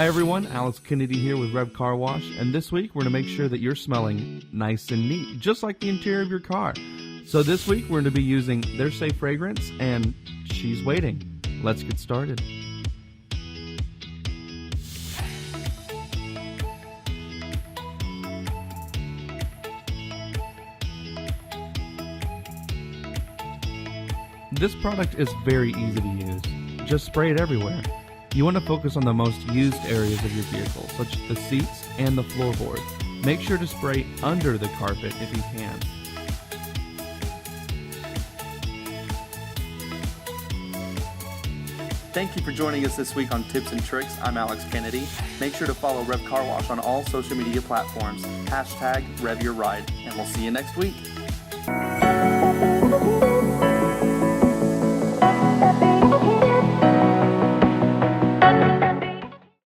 everyone, Alex Kennedy here with REV Car Wash, and this week we're going to make sure that you're smelling nice and neat, just like the interior of your car. So this week we're going to be using their safe fragrance, and she's waiting. Let's get started. This product is very easy to use. Just spray it everywhere. You want to focus on the most used areas of your vehicle, such as the seats and the floorboard. Make sure to spray under the carpet if you can. Thank you for joining us this week on Tips and Tricks. I'm Alex Kennedy. Make sure to follow REV Car Wash on all social media platforms. #RevYourRide, and we'll see you next week.